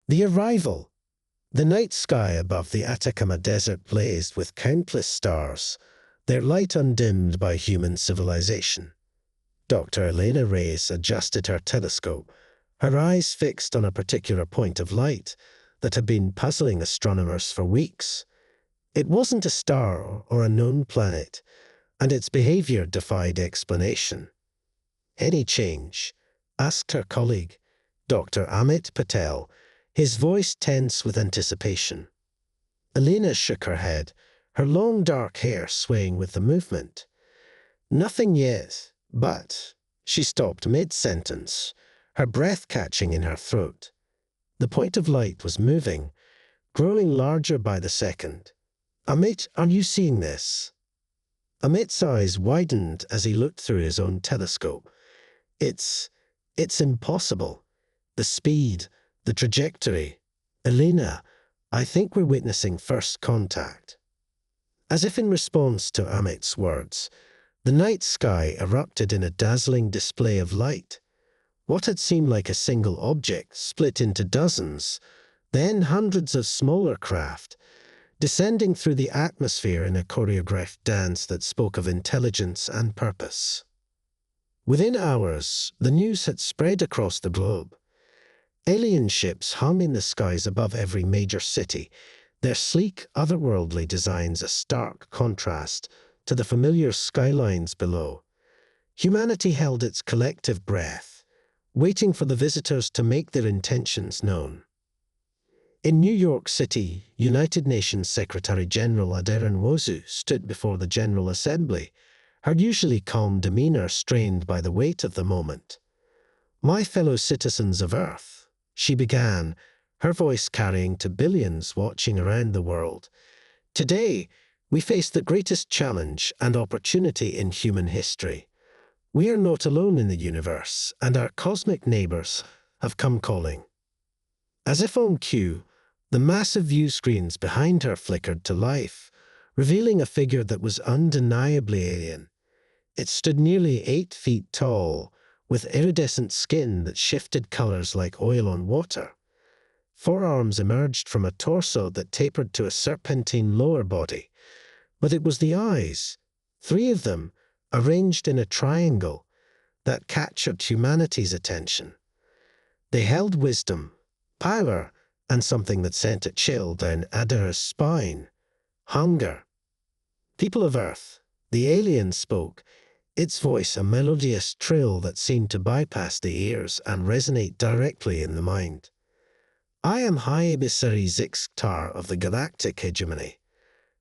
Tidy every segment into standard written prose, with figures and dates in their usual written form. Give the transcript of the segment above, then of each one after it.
The arrival. The night sky above the Atacama Desert blazed with countless stars, their light undimmed by human civilization. Dr. Elena Reyes adjusted her telescope, her eyes fixed on a particular point of light that had been puzzling astronomers for weeks. It wasn't a star or a known planet, and its behavior defied explanation. "Any change?" asked her colleague, Dr. Amit Patel, his voice tense with anticipation. Elena shook her head, her long dark hair swaying with the movement. "Nothing yet, but—" She stopped mid-sentence, her breath catching in her throat. The point of light was moving, growing larger by the second. "Amit, are you seeing this?" Amit's eyes widened as he looked through his own telescope. It's impossible. The speed, the trajectory. Elena, I think we're witnessing first contact." As if in response to Amit's words, the night sky erupted in a dazzling display of light. What had seemed like a single object split into dozens, then hundreds of smaller craft, descending through the atmosphere in a choreographed dance that spoke of intelligence and purpose. Within hours, the news had spread across the globe. Alien ships hung in the skies above every major city, their sleek, otherworldly designs a stark contrast to the familiar skylines below. Humanity held its collective breath, waiting for the visitors to make their intentions known. In New York City, United Nations Secretary-General Adera Nwosu stood before the General Assembly, her usually calm demeanor strained by the weight of the moment. "My fellow citizens of Earth," she began, her voice carrying to billions watching around the world. "Today, we face the greatest challenge and opportunity in human history. We are not alone in the universe, and our cosmic neighbors have come calling." As if on cue, the massive view screens behind her flickered to life, revealing a figure that was undeniably alien. It stood nearly 8 feet tall, with iridescent skin that shifted colors like oil on water. Forearms emerged from a torso that tapered to a serpentine lower body. But it was the eyes, 3 of them, arranged in a triangle, that captured humanity's attention. They held wisdom, power, and something that sent a chill down Adara's spine: hunger. "People of Earth," the alien spoke, its voice a melodious trill that seemed to bypass the ears and resonate directly in the mind. "I am High Emissary Zixtar of the Galactic Hegemony.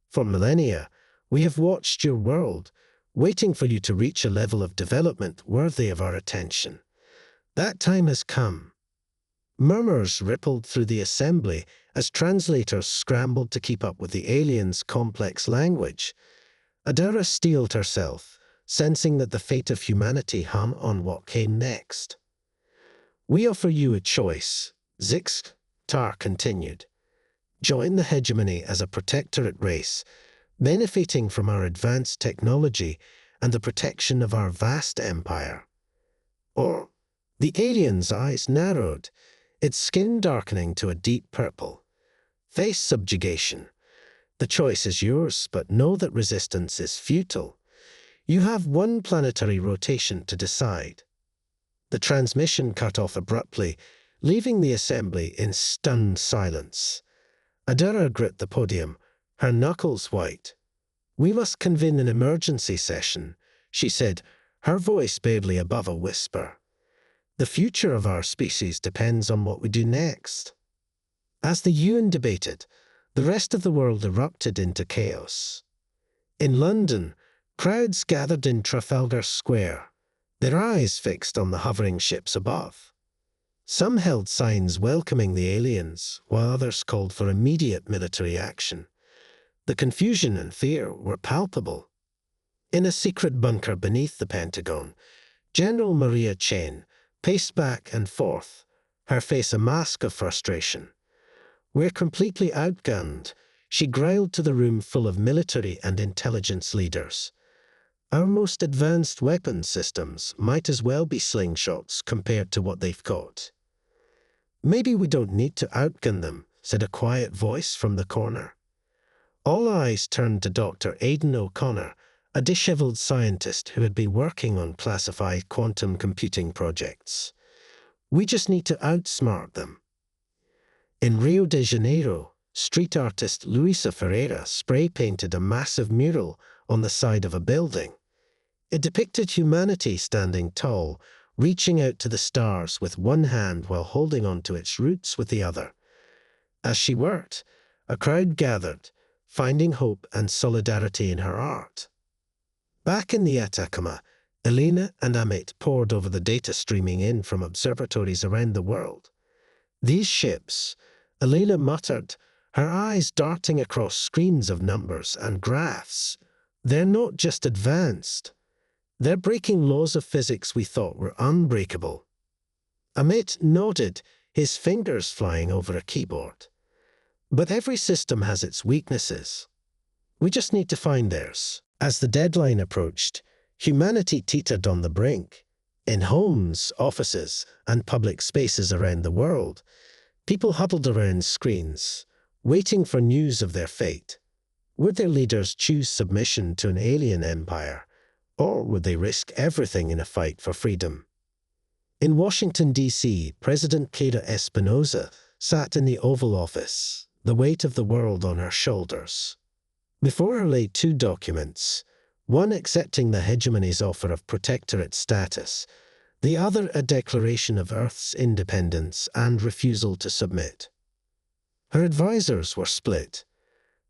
For millennia, we have watched your world, waiting for you to reach a level of development worthy of our attention. That time has come." Murmurs rippled through the assembly as translators scrambled to keep up with the aliens' complex language. Adara steeled herself, sensing that the fate of humanity hung on what came next. "We offer you a choice," Zixtar continued. "Join the hegemony as a protectorate race, benefiting from our advanced technology and the protection of our vast empire. Or—" the alien's eyes narrowed, its skin darkening to a deep purple. "Face subjugation. The choice is yours, but know that resistance is futile. You have one planetary rotation to decide." The transmission cut off abruptly, leaving the assembly in stunned silence. Adara gripped the podium, her knuckles white. "We must convene an emergency session," she said, her voice barely above a whisper. "The future of our species depends on what we do next." As the UN debated, the rest of the world erupted into chaos. In London, crowds gathered in Trafalgar Square, their eyes fixed on the hovering ships above. Some held signs welcoming the aliens, while others called for immediate military action. The confusion and fear were palpable. In a secret bunker beneath the Pentagon, General Maria Chen paced back and forth, her face a mask of frustration. "We're completely outgunned," she growled to the room full of military and intelligence leaders. "Our most advanced weapon systems might as well be slingshots compared to what they've got." "Maybe we don't need to outgun them," said a quiet voice from the corner. All eyes turned to Dr. Aidan O'Connor, a disheveled scientist who had been working on classified quantum computing projects. "We just need to outsmart them." In Rio de Janeiro, street artist Luisa Ferreira spray-painted a massive mural on the side of a building. It depicted humanity standing tall, reaching out to the stars with one hand while holding onto its roots with the other. As she worked, a crowd gathered, finding hope and solidarity in her art. Back in the Atacama, Elena and Amit pored over the data streaming in from observatories around the world. "These ships," Elena muttered, her eyes darting across screens of numbers and graphs, "they're not just advanced. They're breaking laws of physics we thought were unbreakable." Amit nodded, his fingers flying over a keyboard. "But every system has its weaknesses. We just need to find theirs." As the deadline approached, humanity teetered on the brink. In homes, offices, and public spaces around the world, people huddled around screens, waiting for news of their fate. Would their leaders choose submission to an alien empire, or would they risk everything in a fight for freedom? In Washington, D.C., President Clara Espinosa sat in the Oval Office, the weight of the world on her shoulders. Before her lay two documents, one accepting the hegemony's offer of protectorate status, the other a declaration of Earth's independence and refusal to submit. Her advisors were split.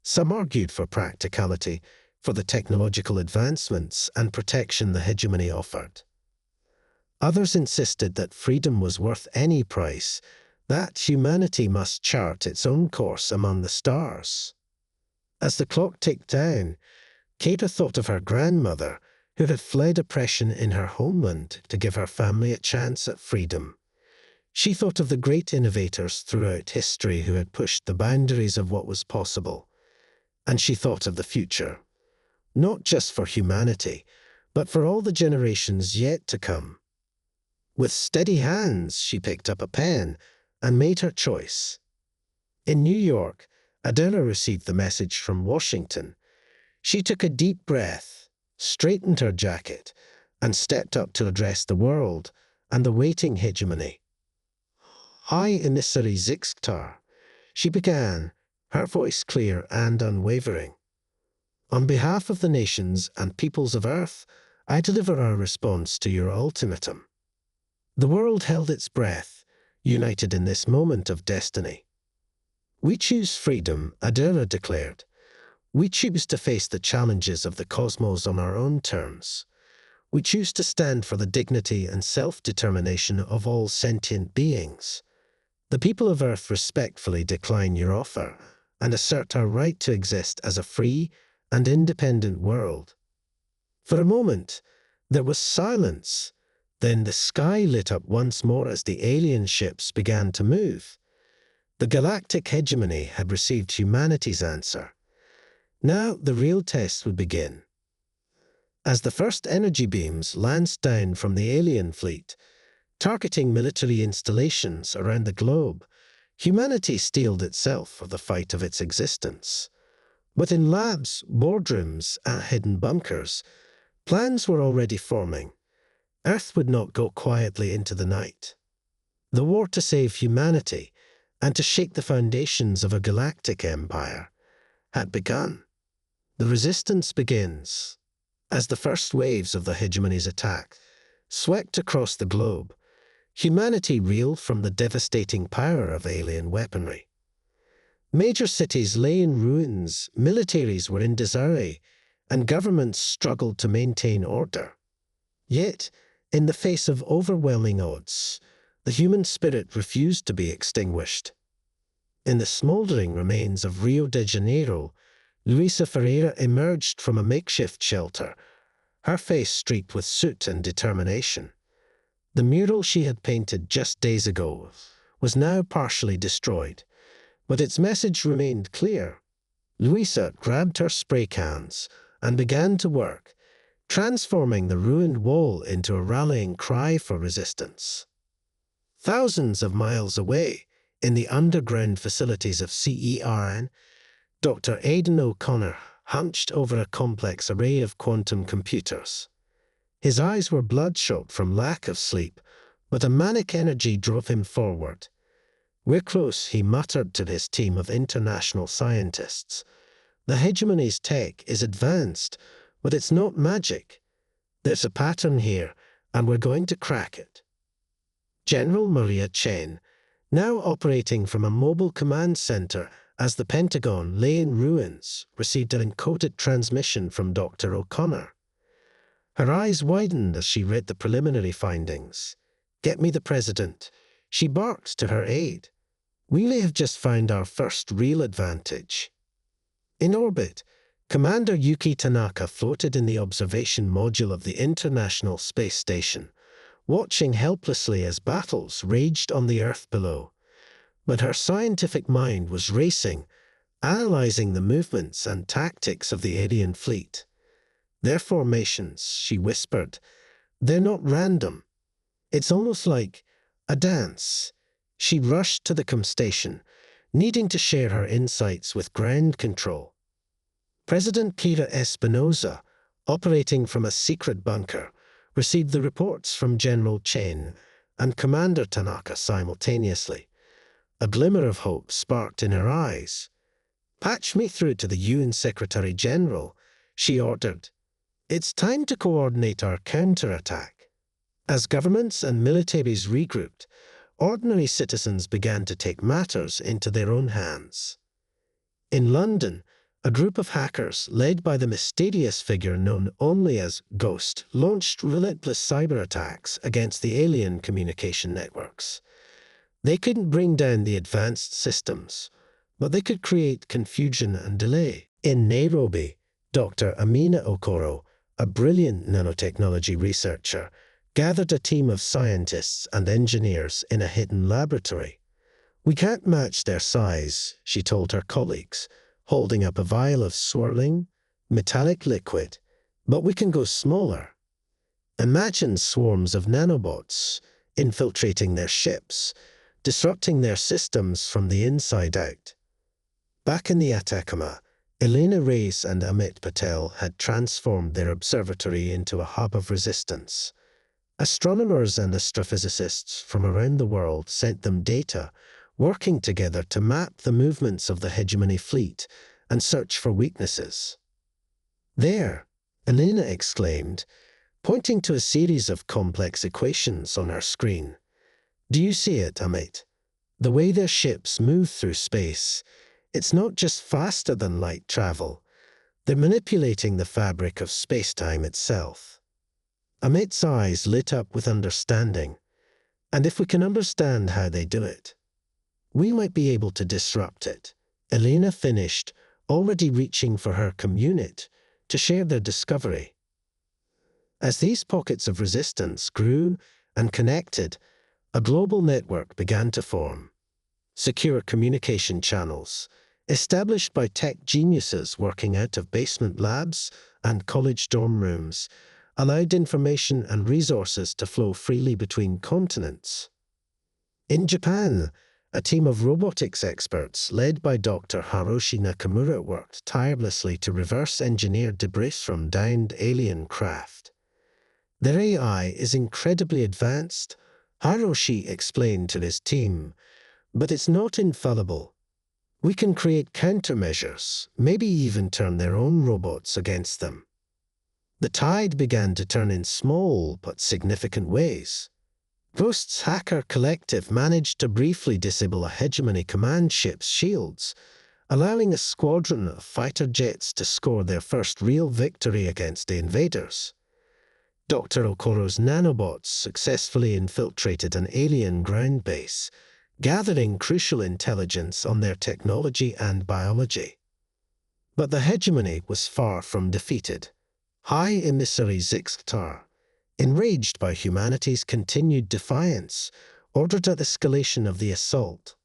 Some argued for practicality, for the technological advancements and protection the hegemony offered. Others insisted that freedom was worth any price, that humanity must chart its own course among the stars. As the clock ticked down, Kata thought of her grandmother, who had fled oppression in her homeland to give her family a chance at freedom. She thought of the great innovators throughout history who had pushed the boundaries of what was possible. And she thought of the future, not just for humanity, but for all the generations yet to come. With steady hands, she picked up a pen and made her choice. In New York, Adela received the message from Washington. She took a deep breath, straightened her jacket, and stepped up to address the world and the waiting hegemony. "I Emissary Zixktar," she began, her voice clear and unwavering. "On behalf of the nations and peoples of Earth, I deliver our response to your ultimatum." The world held its breath, united in this moment of destiny. "We choose freedom," Adela declared. "We choose to face the challenges of the cosmos on our own terms. We choose to stand for the dignity and self-determination of all sentient beings. The people of Earth respectfully decline your offer and assert our right to exist as a free and independent world." For a moment, there was silence. Then the sky lit up once more as the alien ships began to move. The galactic hegemony had received humanity's answer. Now the real test would begin. As the first energy beams lanced down from the alien fleet, targeting military installations around the globe, humanity steeled itself for the fight of its existence. But in labs, boardrooms, and hidden bunkers, plans were already forming. Earth would not go quietly into the night. The war to save humanity and to shake the foundations of a galactic empire had begun. The resistance begins. As the first waves of the hegemony's attack swept across the globe, humanity reeled from the devastating power of alien weaponry. Major cities lay in ruins, militaries were in disarray, and governments struggled to maintain order. Yet, in the face of overwhelming odds, the human spirit refused to be extinguished. In the smoldering remains of Rio de Janeiro, Luisa Ferreira emerged from a makeshift shelter, her face streaked with soot and determination. The mural she had painted just days ago was now partially destroyed, but its message remained clear. Luisa grabbed her spray cans and began to work, transforming the ruined wall into a rallying cry for resistance. Thousands of miles away, in the underground facilities of CERN, Dr. Aidan O'Connor hunched over a complex array of quantum computers. His eyes were bloodshot from lack of sleep, but a manic energy drove him forward. "We're close," he muttered to his team of international scientists. "The hegemony's tech is advanced, but it's not magic. There's a pattern here, and we're going to crack it." General Maria Chen, now operating from a mobile command center as the Pentagon lay in ruins, received an encoded transmission from Dr. O'Connor. Her eyes widened as she read the preliminary findings. "Get me the president," she barked to her aide. "We may have just found our first real advantage." In orbit, Commander Yuki Tanaka floated in the observation module of the International Space Station, watching helplessly as battles raged on the Earth below. But her scientific mind was racing, analyzing the movements and tactics of the alien fleet. "Their formations," she whispered, "they're not random. It's almost like a dance." She rushed to the station, needing to share her insights with ground control. President Kira Espinosa, operating from a secret bunker, received the reports from General Chen and Commander Tanaka simultaneously. A glimmer of hope sparked in her eyes. "Patch me through to the UN Secretary General," she ordered. "It's time to coordinate our counterattack." As governments and militaries regrouped, ordinary citizens began to take matters into their own hands. In London, a group of hackers, led by the mysterious figure known only as Ghost, launched relentless cyber attacks against the alien communication networks. They couldn't bring down the advanced systems, but they could create confusion and delay. In Nairobi, Dr. Amina Okoro, a brilliant nanotechnology researcher, gathered a team of scientists and engineers in a hidden laboratory. "We can't match their size," she told her colleagues, holding up a vial of swirling, metallic liquid, "but we can go smaller." Imagine swarms of nanobots infiltrating their ships, disrupting their systems from the inside out. Back in the Atacama, Elena Reyes and Amit Patel had transformed their observatory into a hub of resistance. Astronomers and astrophysicists from around the world sent them data, working together to map the movements of the hegemony fleet and search for weaknesses. "There," Elena exclaimed, pointing to a series of complex equations on her screen. "Do you see it, Amit? The way their ships move through space, it's not just faster than light travel. They're manipulating the fabric of space-time itself." Amit's eyes lit up with understanding. "And if we can understand how they do it, we might be able to disrupt it," Elena finished, already reaching for her community to share their discovery. As these pockets of resistance grew and connected, a global network began to form. Secure communication channels, established by tech geniuses working out of basement labs and college dorm rooms, allowed information and resources to flow freely between continents. In Japan, a team of robotics experts led by Dr. Hiroshi Nakamura worked tirelessly to reverse engineer debris from downed alien craft. "Their AI is incredibly advanced," Hiroshi explained to his team, "but it's not infallible. We can create countermeasures, maybe even turn their own robots against them." The tide began to turn in small but significant ways. Ghost's hacker collective managed to briefly disable a hegemony command ship's shields, allowing a squadron of fighter jets to score their first real victory against the invaders. Dr. Okoro's nanobots successfully infiltrated an alien ground base, gathering crucial intelligence on their technology and biology. But the hegemony was far from defeated. High Emissary Zixtar, enraged by humanity's continued defiance, ordered an escalation of the assault.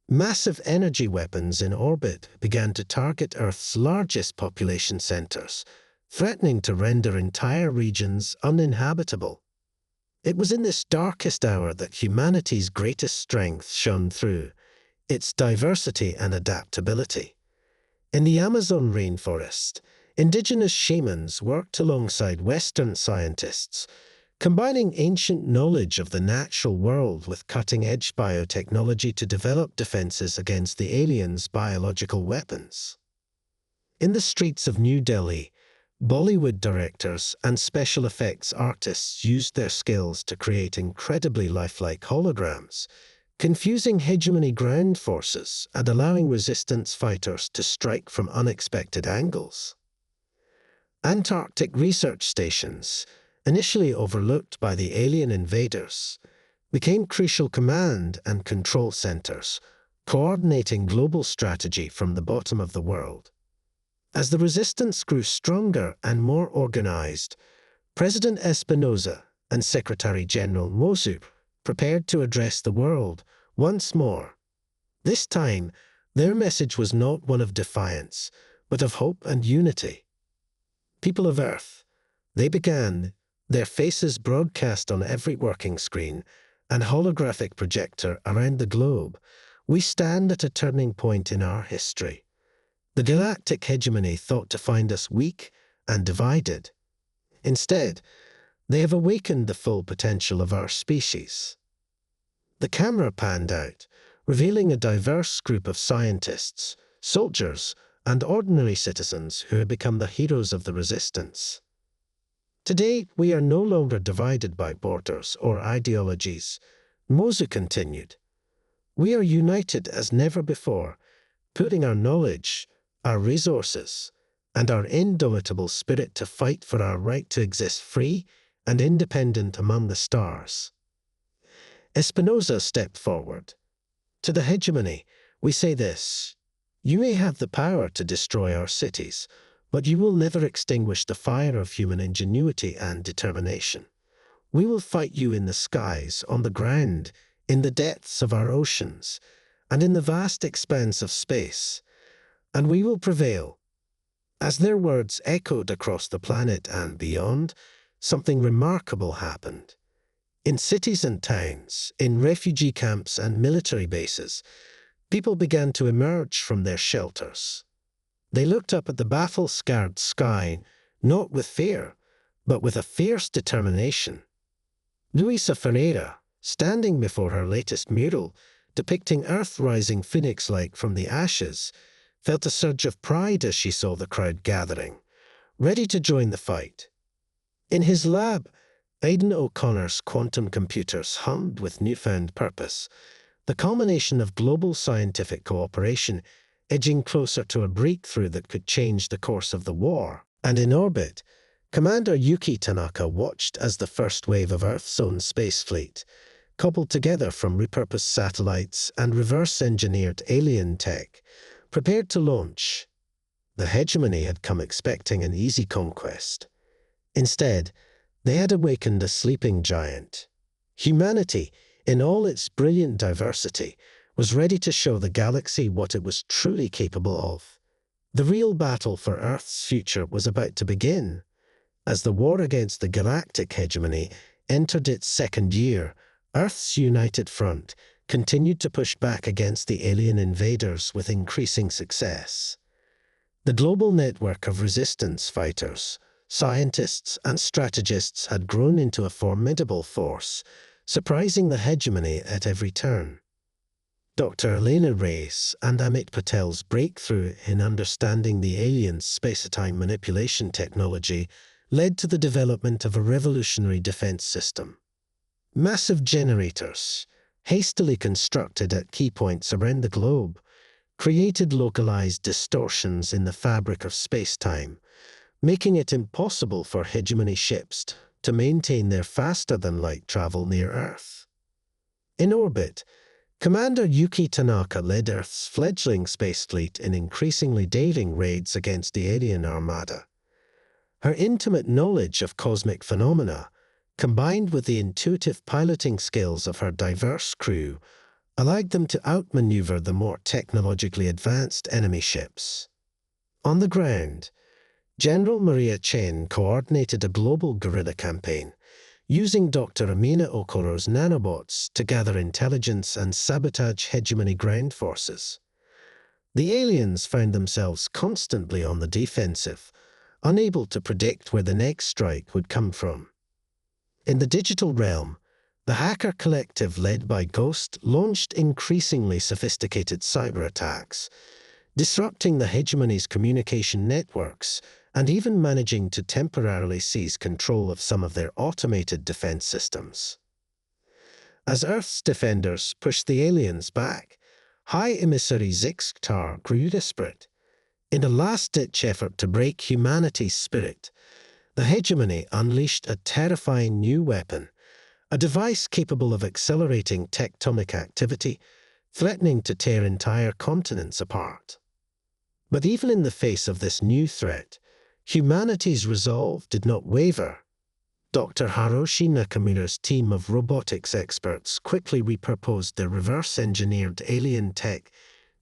Massive energy weapons in orbit began to target Earth's largest population centers, threatening to render entire regions uninhabitable. It was in this darkest hour that humanity's greatest strength shone through, its diversity and adaptability. In the Amazon rainforest, indigenous shamans worked alongside Western scientists, combining ancient knowledge of the natural world with cutting-edge biotechnology to develop defenses against the aliens' biological weapons. In the streets of New Delhi, Bollywood directors and special effects artists used their skills to create incredibly lifelike holograms, confusing hegemony ground forces and allowing resistance fighters to strike from unexpected angles. Antarctic research stations, initially overlooked by the alien invaders, became crucial command and control centers, coordinating global strategy from the bottom of the world. As the resistance grew stronger and more organized, President Espinosa and Secretary General Mosu prepared to address the world once more. This time, their message was not one of defiance, but of hope and unity. People of Earth, they began, their faces broadcast on every working screen and holographic projector around the globe. We stand at a turning point in our history. The galactic hegemony thought to find us weak and divided. Instead, they have awakened the full potential of our species. The camera panned out, revealing a diverse group of scientists, soldiers, and ordinary citizens who have become the heroes of the resistance. Today, we are no longer divided by borders or ideologies, Mosu continued. We are united as never before, putting our knowledge, our resources, and our indomitable spirit to fight for our right to exist free and independent among the stars. Espinosa stepped forward. To the hegemony, we say this: you may have the power to destroy our cities, but you will never extinguish the fire of human ingenuity and determination. We will fight you in the skies, on the ground, in the depths of our oceans, and in the vast expanse of space, and we will prevail. As their words echoed across the planet and beyond, something remarkable happened. In cities and towns, in refugee camps and military bases, people began to emerge from their shelters. They looked up at the battle-scarred sky, not with fear, but with a fierce determination. Luisa Ferreira, standing before her latest mural, depicting Earth rising phoenix-like from the ashes, felt a surge of pride as she saw the crowd gathering, ready to join the fight. In his lab, Aidan O'Connor's quantum computers hummed with newfound purpose, the culmination of global scientific cooperation edging closer to a breakthrough that could change the course of the war. And in orbit, Commander Yuki Tanaka watched as the first wave of Earth's own space fleet, coupled together from repurposed satellites and reverse-engineered alien tech, prepared to launch. The hegemony had come expecting an easy conquest. Instead, they had awakened a sleeping giant. Humanity, in all its brilliant diversity, was ready to show the galaxy what it was truly capable of. The real battle for Earth's future was about to begin. As the war against the galactic hegemony entered its second year, Earth's united front continued to push back against the alien invaders with increasing success. The global network of resistance fighters, scientists, and strategists had grown into a formidable force, surprising the hegemony at every turn. Dr. Elena Reyes and Amit Patel's breakthrough in understanding the aliens' space-time manipulation technology led to the development of a revolutionary defense system. Massive generators, hastily constructed at key points around the globe, created localized distortions in the fabric of space-time, making it impossible for hegemony ships to maintain their faster-than-light travel near Earth. In orbit, Commander Yuki Tanaka led Earth's fledgling space fleet in increasingly daring raids against the alien armada. Her intimate knowledge of cosmic phenomena, combined with the intuitive piloting skills of her diverse crew, allowed them to outmaneuver the more technologically advanced enemy ships. On the ground, General Maria Chen coordinated a global guerrilla campaign, using Dr. Amina Okoro's nanobots to gather intelligence and sabotage hegemony ground forces. The aliens found themselves constantly on the defensive, unable to predict where the next strike would come from. In the digital realm, the hacker collective led by Ghost launched increasingly sophisticated cyber attacks, disrupting the hegemony's communication networks and even managing to temporarily seize control of some of their automated defense systems. As Earth's defenders pushed the aliens back, High Emissary Zixtar grew desperate. In a last-ditch effort to break humanity's spirit, the hegemony unleashed a terrifying new weapon, a device capable of accelerating tectonic activity, threatening to tear entire continents apart. But even in the face of this new threat, humanity's resolve did not waver. Dr. Hiroshi Nakamura's team of robotics experts quickly repurposed their reverse-engineered alien tech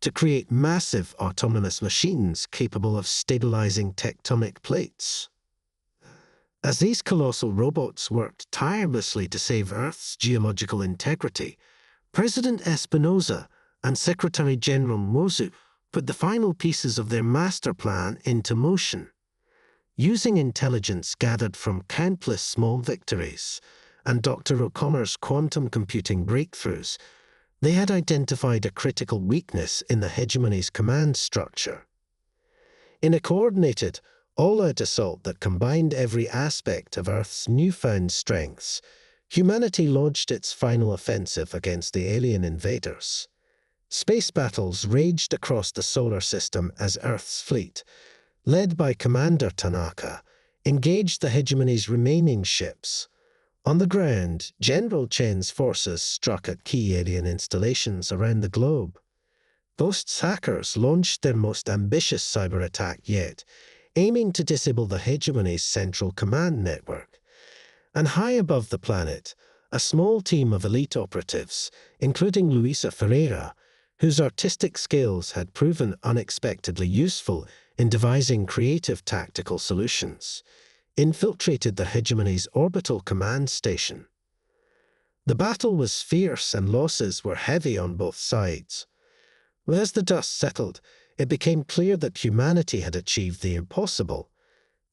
to create massive autonomous machines capable of stabilizing tectonic plates. As these colossal robots worked tirelessly to save Earth's geological integrity, President Espinosa and Secretary General Mozu put the final pieces of their master plan into motion. Using intelligence gathered from countless small victories and Dr. O'Connor's quantum computing breakthroughs, they had identified a critical weakness in the hegemony's command structure. In a coordinated, all-out assault that combined every aspect of Earth's newfound strengths, humanity launched its final offensive against the alien invaders. Space battles raged across the solar system as Earth's fleet, led by Commander Tanaka, engaged the hegemony's remaining ships. On the ground, General Chen's forces struck at key alien installations around the globe. Ghost's hackers launched their most ambitious cyber attack yet, aiming to disable the hegemony's central command network. And high above the planet, a small team of elite operatives, including Luisa Ferreira, whose artistic skills had proven unexpectedly useful in devising creative tactical solutions, infiltrated the hegemony's orbital command station. The battle was fierce and losses were heavy on both sides. But as the dust settled, it became clear that humanity had achieved the impossible.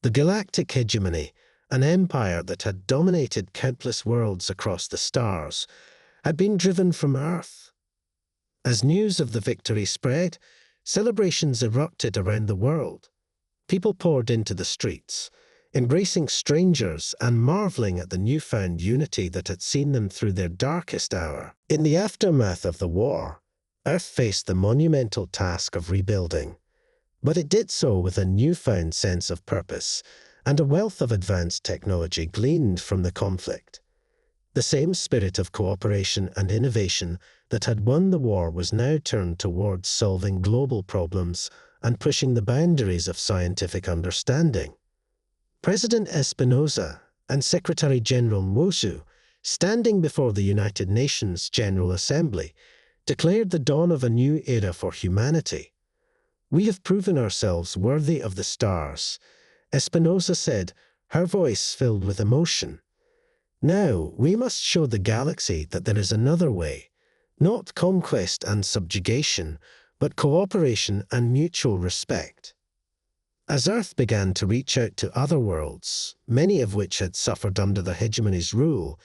The galactic hegemony, an empire that had dominated countless worlds across the stars, had been driven from Earth. As news of the victory spread, celebrations erupted around the world. People poured into the streets, embracing strangers and marveling at the newfound unity that had seen them through their darkest hour. In the aftermath of the war, Earth faced the monumental task of rebuilding, but it did so with a newfound sense of purpose and a wealth of advanced technology gleaned from the conflict. The same spirit of cooperation and innovation that had won the war was now turned towards solving global problems and pushing the boundaries of scientific understanding. President Espinosa and Secretary General Mozu, standing before the United Nations General Assembly, declared the dawn of a new era for humanity. "We have proven ourselves worthy of the stars," Espinosa said, her voice filled with emotion. "Now we must show the galaxy that there is another way, not conquest and subjugation, but cooperation and mutual respect." As Earth began to reach out to other worlds, many of which had suffered under the hegemony's rule,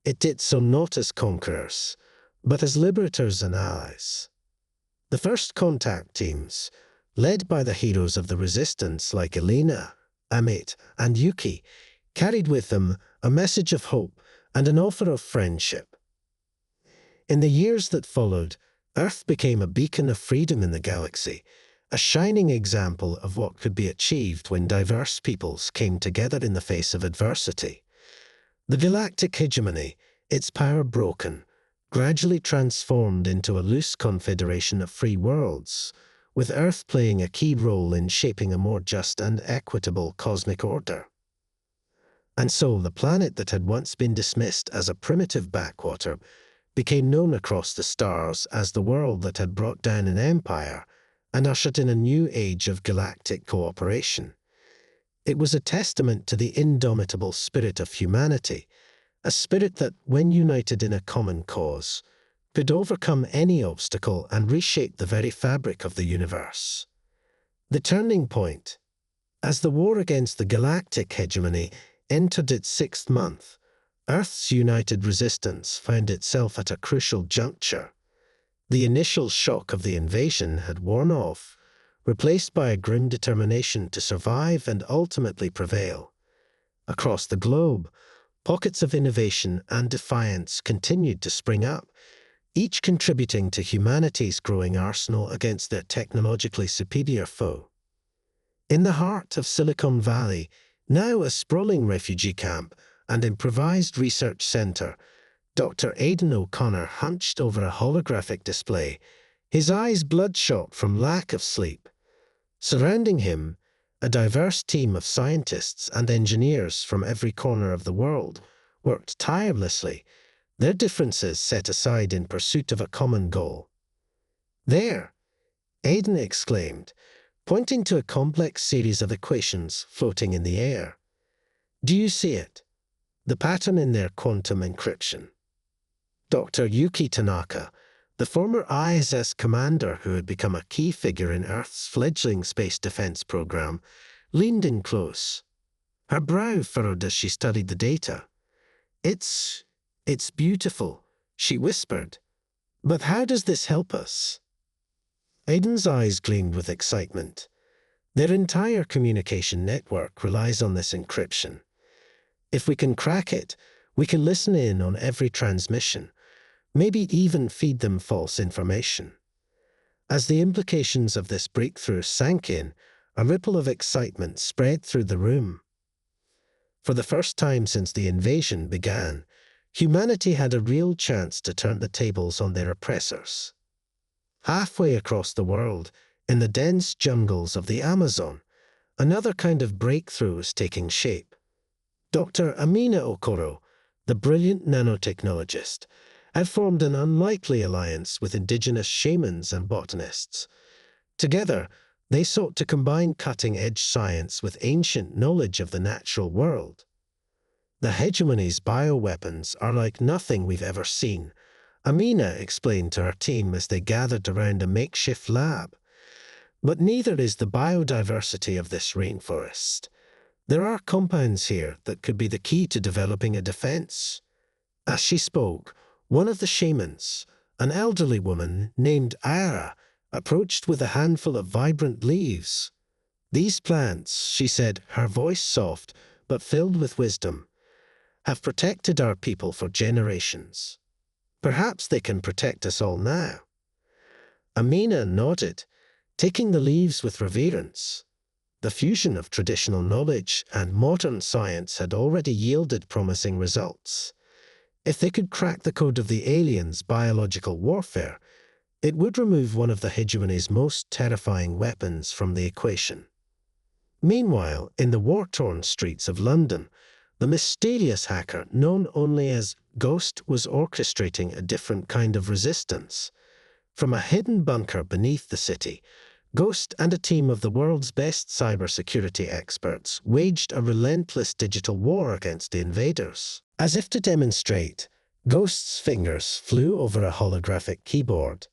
it did so not as conquerors, but as liberators and allies. The first contact teams, led by the heroes of the resistance like Elena, Amit, and Yuki, carried with them a message of hope and an offer of friendship. In the years that followed, Earth became a beacon of freedom in the galaxy, a shining example of what could be achieved when diverse peoples came together in the face of adversity. The galactic hegemony, its power broken, gradually transformed into a loose confederation of free worlds, with Earth playing a key role in shaping a more just and equitable cosmic order. And so the planet that had once been dismissed as a primitive backwater became known across the stars as the world that had brought down an empire and ushered in a new age of galactic cooperation. It was a testament to the indomitable spirit of humanity a spirit that, when united in a common cause, could overcome any obstacle and reshape the very fabric of the universe. The turning point. As the war against the galactic hegemony entered its 6th month, Earth's united resistance found itself at a crucial juncture. The initial shock of the invasion had worn off, replaced by a grim determination to survive and ultimately prevail. Across the globe, pockets of innovation and defiance continued to spring up, each contributing to humanity's growing arsenal against their technologically superior foe. In the heart of Silicon Valley, now a sprawling refugee camp and improvised research center, Dr. Aidan O'Connor hunched over a holographic display, his eyes bloodshot from lack of sleep. Surrounding him, a diverse team of scientists and engineers from every corner of the world worked tirelessly, their differences set aside in pursuit of a common goal. "There!" Aidan exclaimed, pointing to a complex series of equations floating in the air. "Do you see it? The pattern in their quantum encryption." Dr. Yuki Tanaka, the former ISS commander who had become a key figure in Earth's fledgling space defense program, leaned in close. Her brow furrowed as she studied the data. It's beautiful," she whispered. "But how does this help us?" Aidan's eyes gleamed with excitement. Their entire communication network relies on this encryption. If we can crack it, we can listen in on every transmission, maybe even feed them false information. As the implications of this breakthrough sank in, a ripple of excitement spread through the room. For the first time since the invasion began, humanity had a real chance to turn the tables on their oppressors. Halfway across the world, in the dense jungles of the Amazon, another kind of breakthrough was taking shape. Dr. Amina Okoro, the brilliant nanotechnologist, had formed an unlikely alliance with indigenous shamans and botanists. Together, they sought to combine cutting-edge science with ancient knowledge of the natural world. "The hegemony's bioweapons are like nothing we've ever seen," Amina explained to her team as they gathered around a makeshift lab. "But neither is the biodiversity of this rainforest. There are compounds here that could be the key to developing a defense." As she spoke, one of the shamans, an elderly woman named Ira, approached with a handful of vibrant leaves. "These plants," she said, her voice soft but filled with wisdom, "have protected our people for generations. Perhaps they can protect us all now." Amina nodded, taking the leaves with reverence. The fusion of traditional knowledge and modern science had already yielded promising results. If they could crack the code of the aliens' biological warfare, it would remove one of the hegemony's most terrifying weapons from the equation. Meanwhile, in the war-torn streets of London, the mysterious hacker known only as Ghost was orchestrating a different kind of resistance. From a hidden bunker beneath the city, Ghost and a team of the world's best cybersecurity experts waged a relentless digital war against the invaders. As if to demonstrate, Ghost's fingers flew over a holographic keyboard.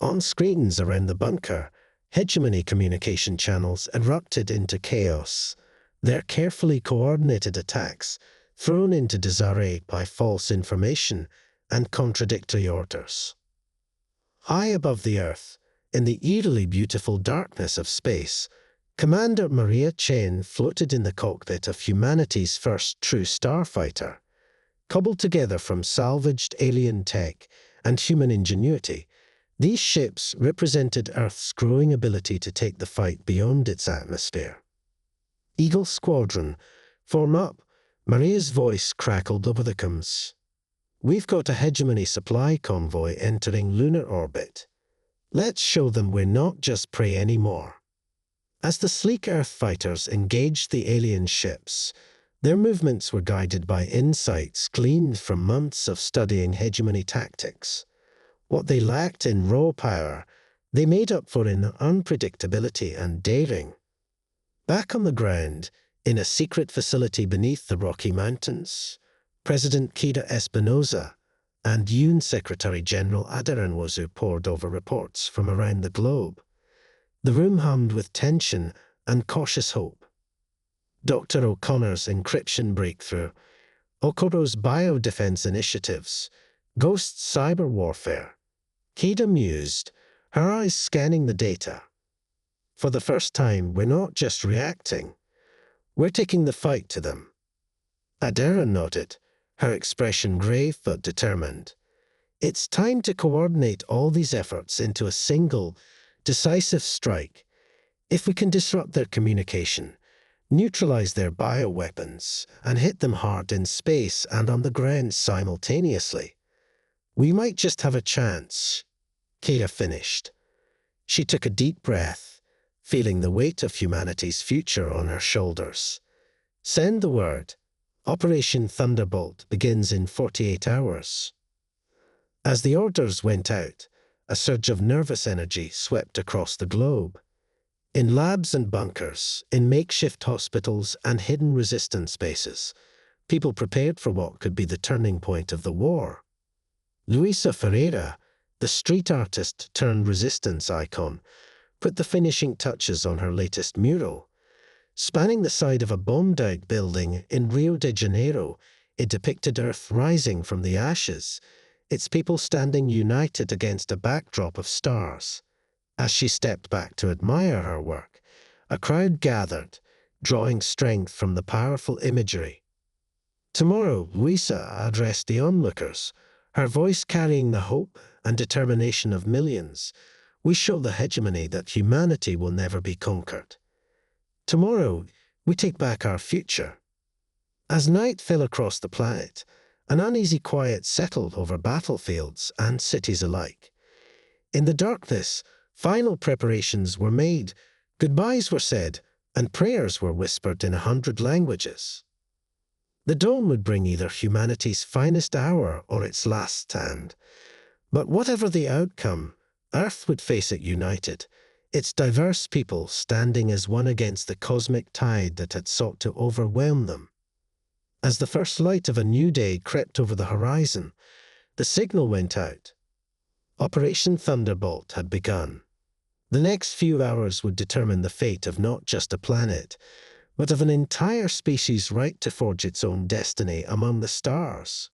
On screens around the bunker, hegemony communication channels erupted into chaos, their carefully coordinated attacks thrown into disarray by false information and contradictory orders. High above the Earth, in the eerily beautiful darkness of space, Commander Maria Chen floated in the cockpit of humanity's first true starfighter. Cobbled together from salvaged alien tech and human ingenuity, these ships represented Earth's growing ability to take the fight beyond its atmosphere. "Eagle Squadron, form up," Maria's voice crackled over the comms. "We've got a hegemony supply convoy entering lunar orbit. Let's show them we're not just prey anymore." As the sleek Earth fighters engaged the alien ships, their movements were guided by insights gleaned from months of studying hegemony tactics. What they lacked in raw power, they made up for in unpredictability and daring. Back on the ground, in a secret facility beneath the Rocky Mountains, President Kida Espinosa and UN Secretary General Aderinwozu pored over reports from around the globe. The room hummed with tension and cautious hope. Dr. O'Connor's encryption breakthrough, Okoro's biodefense initiatives, Ghost's cyber warfare. Kida mused, her eyes scanning the data. For the first time, we're not just reacting. We're taking the fight to them. Adara nodded, her expression grave but determined. It's time to coordinate all these efforts into a single, decisive strike. If we can disrupt their communication, neutralize their bioweapons, and hit them hard in space and on the ground simultaneously, we might just have a chance. Kira finished. She took a deep breath, feeling the weight of humanity's future on her shoulders. Send the word. Operation Thunderbolt begins in 48 hours. As the orders went out, a surge of nervous energy swept across the globe. In labs and bunkers, in makeshift hospitals and hidden resistance bases, people prepared for what could be the turning point of the war. Luisa Ferreira, the street artist turned resistance icon, put the finishing touches on her latest mural. Spanning the side of a bombed-out building in Rio de Janeiro, it depicted Earth rising from the ashes, its people standing united against a backdrop of stars. As she stepped back to admire her work, a crowd gathered, drawing strength from the powerful imagery. Tomorrow, Luisa addressed the onlookers, her voice carrying the hope and determination of millions. We show the hegemony that humanity will never be conquered. Tomorrow, we take back our future. As night fell across the planet, an uneasy quiet settled over battlefields and cities alike. In the darkness, final preparations were made, goodbyes were said, and prayers were whispered in 100 languages. The dawn would bring either humanity's finest hour or its last stand. But whatever the outcome, Earth would face it united, its diverse people standing as one against the cosmic tide that had sought to overwhelm them. As the first light of a new day crept over the horizon, the signal went out. Operation Thunderbolt had begun. The next few hours would determine the fate of not just a planet, but of an entire species' right to forge its own destiny among the stars.